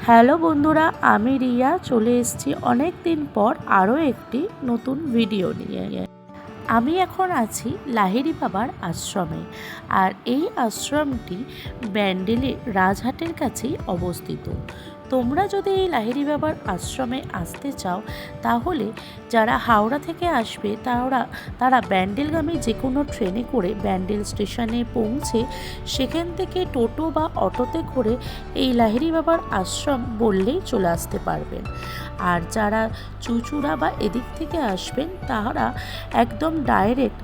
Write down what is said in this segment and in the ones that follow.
Hello বন্ধুরা, আমি রিয়া চলে এসেছি অনেক দিন পর আরও একটি নতুন ভিডিও নিয়ে। আমি এখন আছি লাহিড়ী বাবার আশ্রমে, আর এই আশ্রমটি ব্যান্ডেলে রাজহাটের কাছেই অবস্থিত। তোমরা যদি এই লাহিড়ী বাবার আশ্রমে আসতে চাও, তাহলে যারা হাওড়া থেকে আসবে তারা ব্যান্ডেলগামী যে কোনো ট্রেনে করে ব্যান্ডেল স্টেশনে পৌঁছে সেখান থেকে টোটো বা অটোতে করে এই লাহিড়ী বাবার আশ্রম বললেই চলে আসতে পারবেন। আর যারা চুঁচুড়া বা এদিক থেকে আসবেন তারা একদম ডাইরেক্ট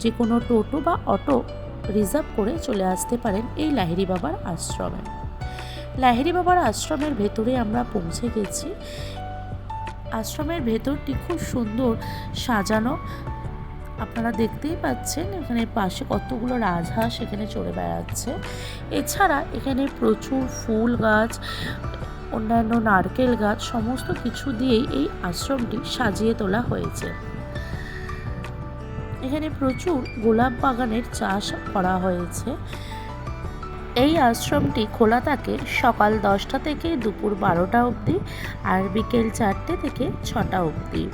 যে কোনো টোটো বা অটো রিজার্ভ করে চলে আসতে পারেন এই লাহিড়ী বাবার আশ্রমে। লাহিড়ী বাবার আশ্রমের ভেতরে আমরা পৌঁছে গেছি। আশ্রমের ভেতরটি খুব সুন্দর সাজানো, আপনারা দেখতেই পাচ্ছেন। এখানে পাশে কতগুলো রাজহাঁস এখানে চড়ে বেড়াচ্ছে। এছাড়া এখানে প্রচুর ফুল গাছ, অন্যান্য নারকেল গাছ, সমস্ত কিছু দিয়েই এই আশ্রমটি সাজিয়ে তোলা হয়েছে। এখানে প্রচুর গোলাপ বাগানের চাষ করা হয়েছে। এই আশ্রমটি খোলা থাকে সকাল 10টা থেকে দুপুর 12টা অবধি, আর বিকেল 4টে থেকে 6টা অবধি।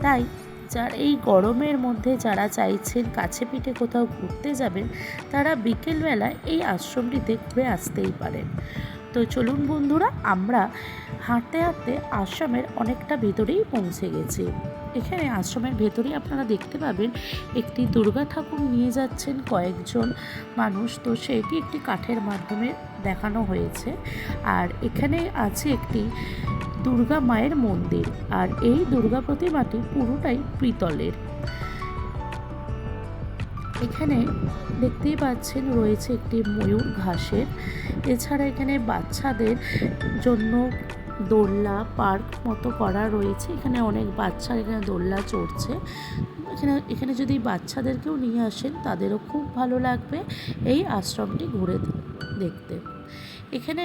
তাই এই গরমের মধ্যে যারা চাইছেন কাছে পিঠে কোথাও ঘুরতে যাবেন, তারা বিকেলবেলা এই আশ্রমটিতে ঘুরে আসতেই পারেন। তো চলুন বন্ধুরা, আমরা হাঁটতে হাঁটতে আশ্রমের অনেকটা ভেতরেই পৌঁছে গেছি। এখানে আশ্রমের ভেতরেই আপনারা দেখতে পাবেন একটি দুর্গা ঠাকুর নিয়ে যাচ্ছেন কয়েকজন মানুষ। তো সেটি একটি কাঠের মাধ্যমে দেখানো হয়েছে। আর এখানে আছে একটি দুর্গা মায়ের মন্দির, আর এই দুর্গা প্রতিমাটি পুরোটাই পিতলের। এখানে দেখতেই পাচ্ছেন রয়েছে একটি ময়ূর ঘাসের। এছাড়া এখানে বাচ্চাদের জন্য দোলনা পার্ক মতো করা রয়েছে। এখানে অনেক বাচ্চা এখানে দোলনা চড়ছে। এখানে যদি বাচ্চাদেরকেও নিয়ে আসেন তাদেরও খুব ভালো লাগবে এই আশ্রমটি ঘুরে দেখতে। এখানে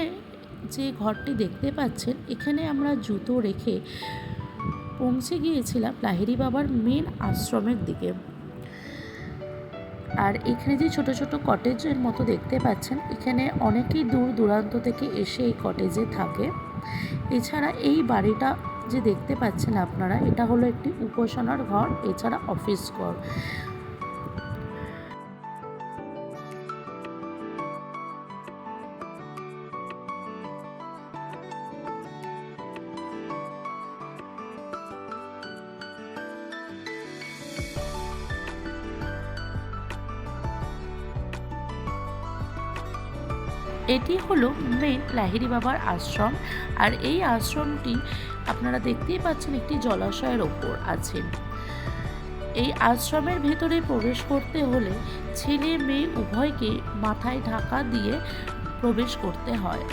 যে ঘরটি দেখতে পাচ্ছেন, এখানে আমরা জুতো রেখে পৌঁছে গিয়েছিলাম লাহিড়ী বাবার মেন আশ্রমের দিকে। আর এখানে যে ছোট ছোট কটেজের মতো দেখতে পাচ্ছেন, এখানে অনেকেই দূর দূরান্ত থেকে এসে এই কটেজে থাকে। এছাড়া এই বাড়িটা যে দেখতে পাচ্ছেন আপনারা, এটা হলো একটি উপাসনার ঘর, এছাড়া অফিস ঘর। এটি হলো মেন লাহিড়ী বাবার আশ্রম। আর এই আশ্রমটি আপনারা দেখতেই পাচ্ছেন একটি জলাশয়ের ওপর আছে। এই আশ্রমের ভেতরে প্রবেশ করতে হলে ছেলে মেয়ে উভয়কে মাথায় ঢাকা দিয়ে প্রবেশ করতে হয়।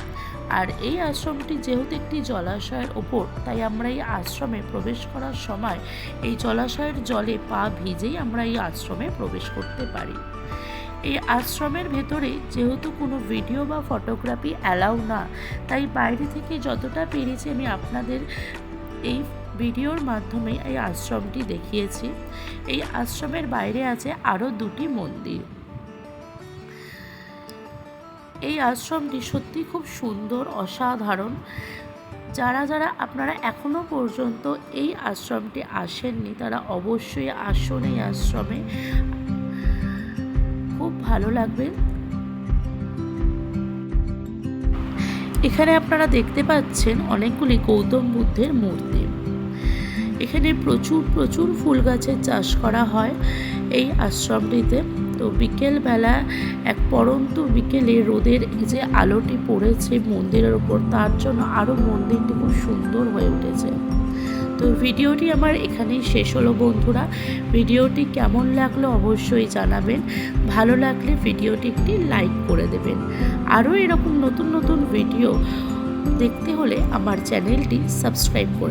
আর এই আশ্রমটি যেহেতু একটি জলাশয়ের ওপর, তাই আমরা এই আশ্রমে প্রবেশ করার সময় এই জলাশয়ের জলে পা ভিজেই আমরা এই আশ্রমে প্রবেশ করতে পারি। এই আশ্রমের ভেতরে যেহেতু কোনো ভিডিও বা ফটোগ্রাফি অ্যালাউ না, তাই বাইরে থেকে যতটা পেরেছি আমি আপনাদের এই ভিডিওর মাধ্যমে এই আশ্রমটি দেখিয়েছি। এই আশ্রমের বাইরে আছে আরও 2টি মন্দির। এই আশ্রমটি সত্যি খুব সুন্দর, অসাধারণ। যারা আপনারা এখনো পর্যন্ত এই আশ্রমটি আসেননি, তারা অবশ্যই আসুন এই আশ্রমে, খুব ভালো লাগবে। এখানে আপনারা দেখতে পাচ্ছেন অনেকগুলি গৌতম বুদ্ধের মূর্তি। এখানে প্রচুর ফুল গাছের চাষ করা হয় এই আশ্রমটিতে। তো বিকেলবেলা এক পরন্ত বিকেলে রোদের যে আলোটি পড়েছে মন্দিরের ওপর, তার জন্য আরও মন্দিরটি খুব সুন্দর হয়ে উঠেছে। তো ভিডিওটি আমার এখানেই শেষ হলো বন্ধুরা। ভিডিওটি কেমন লাগলো অবশ্যই জানাবেন। ভালো লাগলে ভিডিওটি একটি লাইক করে দেবেন। আরও এরকম নতুন নতুন ভিডিও দেখতে হলে আমার চ্যানেলটি সাবস্ক্রাইব করে